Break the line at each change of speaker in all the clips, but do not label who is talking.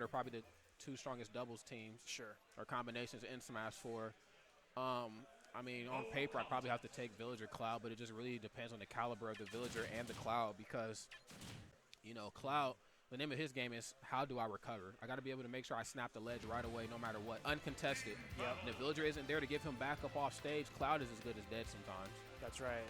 are probably the two strongest doubles teams
Sure.
or combinations in Smash 4. I mean, on paper, I'd probably have to take Villager Cloud, but it just really depends on the caliber of the Villager and the Cloud because, you know, Cloud, the name of his game is how do I recover? I got to be able to make sure I snap the ledge right away no matter what, uncontested.
Yep.
And if Villager isn't there to give him backup off stage, Cloud is as good as dead sometimes.
That's right.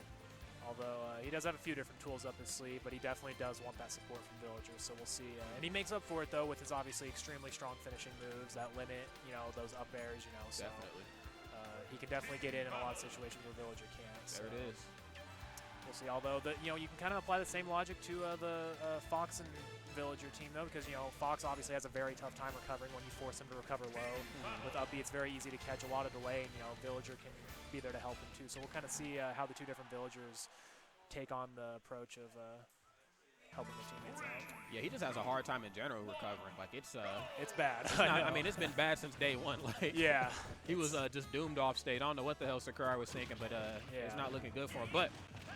Although he does have a few different tools up his sleeve, but he definitely does want that support from Villager, so we'll see. And he makes up for it, though, with his obviously extremely strong finishing moves that limit, you know, those up airs, you know. So,
Definitely.
he can definitely get in a lot of situations where Villager can't. So
There it is.
we'll see. Although, you know, you can kind of apply the same logic to the Fox and Villager team, though, because, you know, Fox obviously has a very tough time recovering when you force him to recover low. With up B, it's very easy to catch a lot of delay, and, you know, Villager can be there to help him, too. So we'll kind of see how the two different Villagers take on the approach of helping the teammates out.
Yeah, he just has a hard time in general recovering. Like, it's
bad.
I mean, it's been bad since day one. Like,
yeah.
he was just doomed off stage. I don't know what the hell Sakurai was thinking, but
Yeah.
it's not looking good for him. But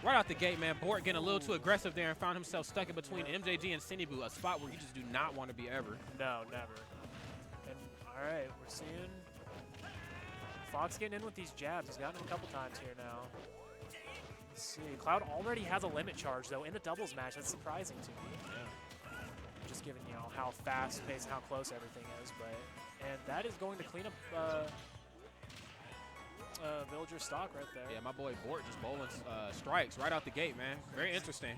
right out the gate, man, Bort getting a little too aggressive there and found himself stuck in between MJG and Sinnyboo, a spot where you just do not want to be ever.
No, never. And, all right, we're seeing Fox getting in with these jabs. He's gotten them a couple times here now. Let's see. Cloud already has a limit charge, though, in the doubles match. That's surprising to me.
Yeah.
Just given, you know, how fast-paced and how close everything is. And that is going to clean up Villager's stock right there.
Yeah, my boy Bort just bowling strikes right out the gate, man. Very interesting.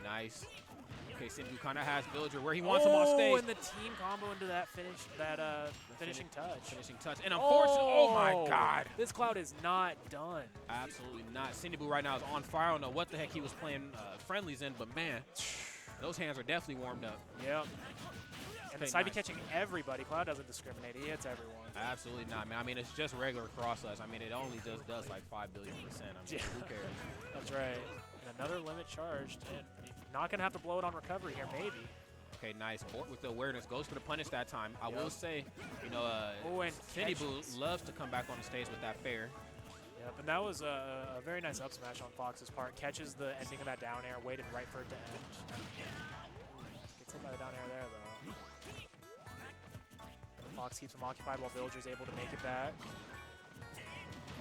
Nice. Okay, Sinnyboo kind of has Villager where he wants him on stage.
Oh, and the team combo into that finishing touch.
Finishing touch. And unfortunately, oh my God.
This Cloud is not done.
Absolutely not. Sinnyboo right now is on fire. I don't know what the heck he was playing friendlies in, but man, those hands are definitely warmed up.
Yep. And
Okay,
the side
nice.
catching everybody. Cloud doesn't discriminate. He hits everyone.
Absolutely not, man. I mean, it's just regular cross slash. I mean, it only does like 5 billion%. I mean, who cares?
That's right. And another limit charged. And not going to have to blow it on recovery here, maybe.
Okay, nice. Bort with the awareness goes for the punish that time. I will say, you know,
And
Sinnyboo
catches.
loves to come back on the stage with that fair.
Yep, and that was a very nice up smash on Fox's part. Catches the ending of that down air, waited right for it to end. Gets hit by the down air there, though. Fox keeps him occupied while Villager's able to make it back.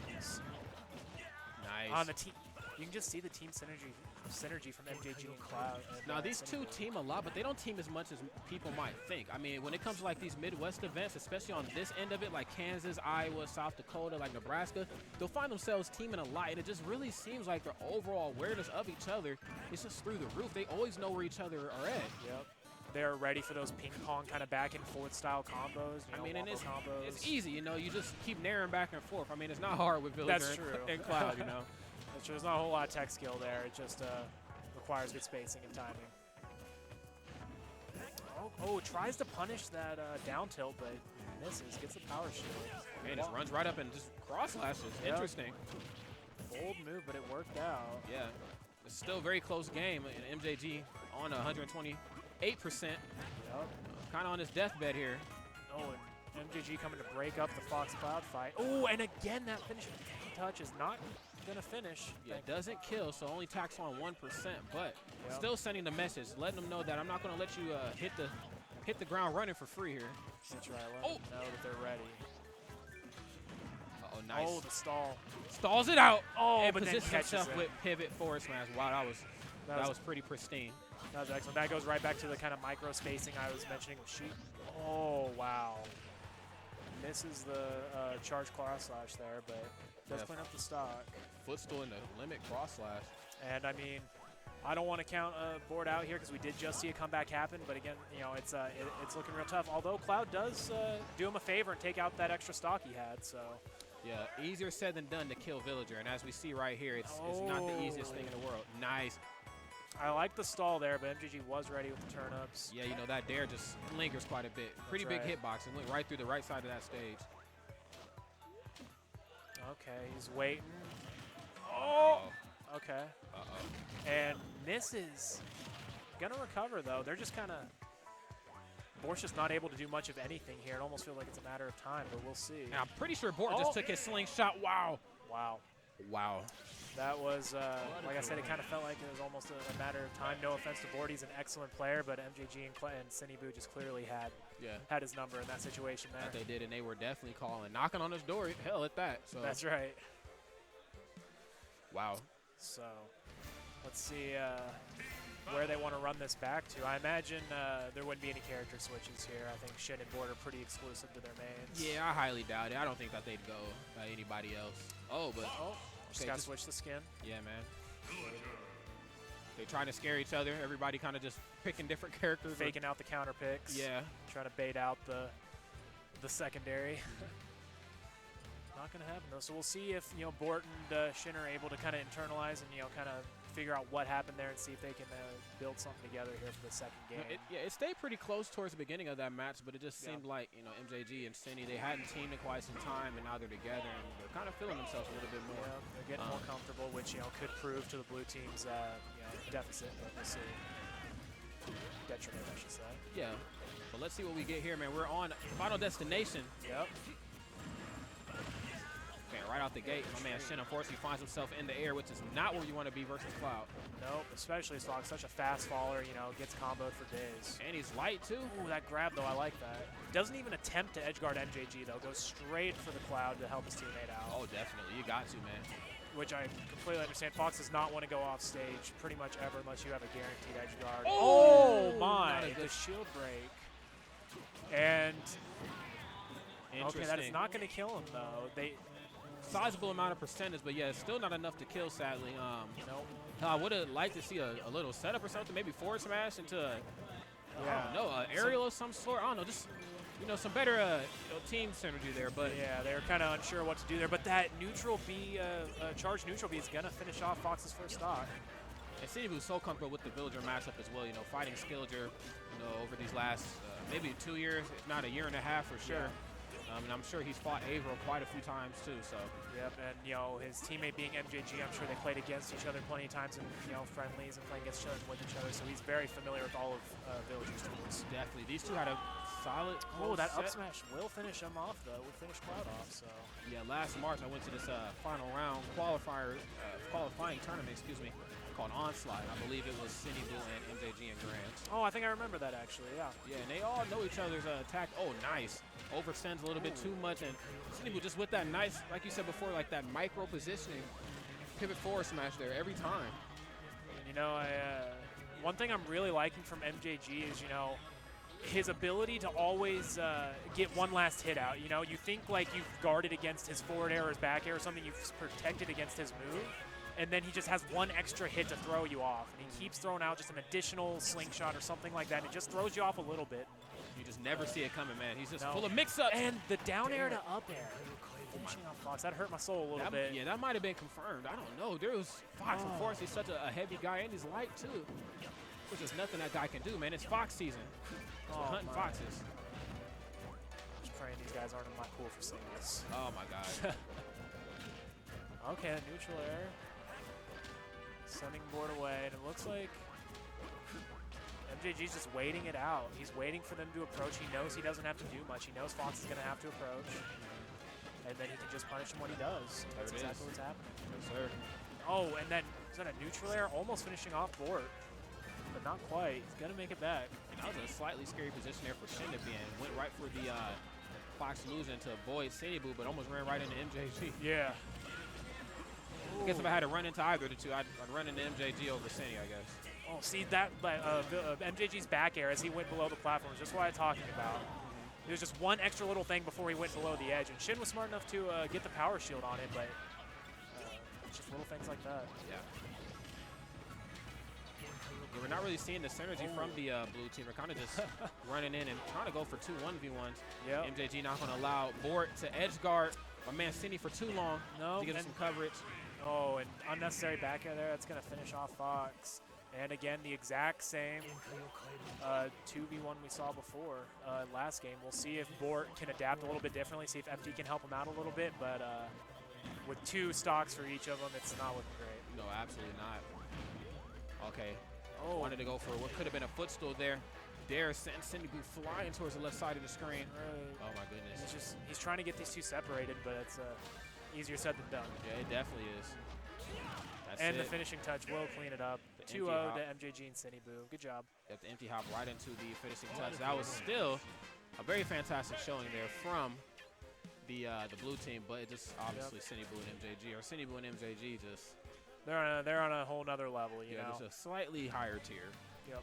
Nice.
On the team, you can just see the team synergy from MJG and Cloud. And,
Now, these two
Sinnyboo.
team a lot, but they don't team as much as people might think. I mean, when it comes to like these Midwest events, especially on this end of it, like Kansas, Iowa, South Dakota, like Nebraska, they'll find themselves teaming a lot, and it just really seems like their overall awareness of each other is just through the roof. They always know where each other are at.
Yep. They're ready for those ping pong kind of back and forth style combos. You know,
I mean, and
combos.
it's easy, you know. You just keep narrowing back and forth. I mean, it's not hard with Villager
That's true.
and Cloud, you know.
That's true. There's not a whole lot of tech skill there. It just requires good spacing and timing. Oh, tries to punish that down tilt, but misses. Gets the power shield.
Man, just runs right up and just cross slashes.
Yep.
Interesting.
Bold move, but it worked out.
Yeah. It's still a very close game. And MJG on 128%.
Yep.
Kind of on his deathbed here.
Oh, and MJG coming to break up the Fox Cloud fight. Oh, and again, that finishing touch is not going to finish.
Yeah, it doesn't kill, so only tax on 1%, but
Yep.
still sending the message, letting them know that I'm not going to let you hit the ground running for free here.
That's right. Let them know that they're ready.
Uh-oh, nice.
Oh, the stall.
Stalls it out.
Oh,
and
but then
positions
catches
himself
it.
with pivot forward smash. Wow, that was pretty pristine.
That was excellent. That goes right back to the kind of micro spacing I was mentioning with Sheep. Oh, wow. Misses the charge cross slash there, but does clean up the stock.
Footstool in the limit cross slash.
And I mean, I don't want to count Bort out here because we did just see a comeback happen. But again, you know, it's looking real tough. Although Cloud does do him a favor and take out that extra stock he had. So
Yeah, easier said than done to kill Villager. And as we see right here, it's not the easiest thing in the world. Nice.
I like the stall there, but MJG was ready with the turn-ups.
Yeah, you know, that dare just lingers quite a bit. Pretty big hitbox and went right through the right side of that stage.
Okay, he's waiting. Oh! Okay.
Uh-oh.
And misses. Gonna recover, though. They're just kind of... Bort's just not able to do much of anything here. It almost feels like it's a matter of time, but we'll see.
And I'm pretty sure Bort just took his slingshot. Wow.
Wow.
Wow.
That was, like I said, it kind of felt like it was almost a matter of time. No offense to Bort, he's an excellent player, but MJG and Sinnyboo just clearly had his number in that situation there.
That they did, and they were definitely calling, knocking on his door. Hell at that. So
that's right.
Wow.
So let's see where they want to run this back to. I imagine there wouldn't be any character switches here. I think Shin and Bort are pretty exclusive to their mains.
Yeah, I highly doubt it. I don't think that they'd go by anybody else. Oh, but
just got to switch the skin.
Yeah, man. They're trying to scare each other. Everybody kind of just picking different characters.
Faking out the counter picks.
Yeah.
Trying to bait out the secondary. Not going to happen, though. So we'll see if, Bort and Shin are able to kind of internalize and, kind of figure out what happened there and see if they can build something together here for the second game.
It stayed pretty close towards the beginning of that match, but it just seemed like, MJG and Sinny, they hadn't teamed in quite some time, and now they're together, and they're kind of feeling themselves a little bit more.
Yeah, they're getting more comfortable, which, could prove to the blue team's, deficit, but we'll see. Detriment, I should say.
Yeah. But let's see what we get here, man. We're on Final Destination.
Yep.
Okay, right out the gate, my man Shin unfortunately finds himself in the air, which is not where you want to be versus Cloud.
Nope, especially as Fox, such a fast faller, gets comboed for days.
And he's light, too.
Ooh, that grab, though, I like that. Doesn't even attempt to edgeguard MJG, though. Goes straight for the Cloud to help his teammate out.
Oh, definitely. You got to, man.
Which I completely understand. Fox does not want to go off stage pretty much ever unless you have a guaranteed edgeguard.
Oh,
my. The shield break. And, okay, that is not going to kill him, though.
Sizable amount of percentage, but yeah, it's still not enough to kill, sadly.
Nope.
I would have liked to see a little setup or something, maybe forward smash into, I don't know, aerial of some sort. I don't know, just, some better team synergy there. But
yeah, they were kind of unsure what to do there. But that neutral B, charged neutral B is going to finish off Fox's first stock.
And Sinnyboo's so comfortable with the Villager matchup as well, fighting Skilliger, over these last maybe 2 years, if not a year and a half for sure.
Yeah.
And I'm sure he's fought Avro quite a few times too. So.
Yep, and his teammate being MJG, I'm sure they played against each other plenty of times in friendlies and playing against each other and with each other. So he's very familiar with all of Villager's tools.
Definitely, these two had a solid.
That up smash will finish him off though. Will finish Cloud off. So.
Yeah, last March I went to this final round qualifying tournament. Excuse me. Called Onslaught. I believe it was Sinnyboo and MJG and Grant.
Oh, I think I remember that actually, yeah.
Yeah, and they all know each other's attack. Oh, nice. Oversends a little bit too much, and Sinnyboo just with that nice, like you said before, like that micro positioning, pivot forward smash there every time.
And one thing I'm really liking from MJG is, his ability to always get one last hit out. You think like you've guarded against his forward air or his back air or something, you've protected against his move. And then he just has one extra hit to throw you off. And he keeps throwing out just an additional slingshot or something like that. And it just throws you off a little bit.
You just never see it coming, man. He's just full of mix-ups.
And the down air to up air. Finishing off Fox. That hurt my soul a little bit.
Yeah, that might have been confirmed. I don't know. There was Fox, of course. He's such a heavy guy, and he's light, too. There's just nothing that guy can do, man. It's Fox season. So hunting foxes.
Just praying these guys aren't in my pool for seeing this.
Oh, my God.
Okay, neutral air. Sending Bort away, and it looks like MJG's just waiting it out. He's waiting for them to approach. He knows he doesn't have to do much. He knows Fox is going to have to approach, and then he can just punish him when he does. That's exactly what's happening.
Yes, sir.
Oh, and then is that a neutral air? Almost finishing off Bort, but not quite. He's going to make it back.
And that was a slightly scary position there for Shin to be in. Went right for the Fox losing to avoid Sinnyboo, but almost ran right into MJG.
Yeah.
I guess if I had to run into either of the two, I'd run into MJG over Sinny, I guess.
Oh, see, that MJG's back air as he went below the platform is just what I'm talking about. There's just one extra little thing before he went below the edge, and Shin was smart enough to get the power shield on it, but it's just little things like that.
Yeah. We're not really seeing the synergy from the blue team. We're kind of just running in and trying to go for 2 1v1s.
Yep.
MJG not going to allow Bort to edge guard my man Sinny for too long to get some coverage.
Oh, and unnecessary back air there. That's going to finish off Fox. And again, the exact same 2v1 we saw before last game. We'll see if Bort can adapt a little bit differently, see if FD can help him out a little bit. But with 2 stocks for each of them, it's not looking great.
No, absolutely not. Okay.
Oh.
Wanted to go for what could have been a footstool there. Dare sent Sinnyboo flying towards the left side of the screen.
Right.
Oh, my goodness.
He's trying to get these two separated, but it's Easier said than done.
Yeah, it definitely is. That's
And
it.
the finishing touch will clean it up.
The
2-0
empty
to MJG and Sinnyboo. Good job.
Got the empty hop right into the finishing touch. That was still a very fantastic showing there from the blue team, but it just obviously Sinnyboo and MJG, or Sinnyboo and MJG just
They're on a whole nother level, you know.
just a slightly higher tier.
Yep.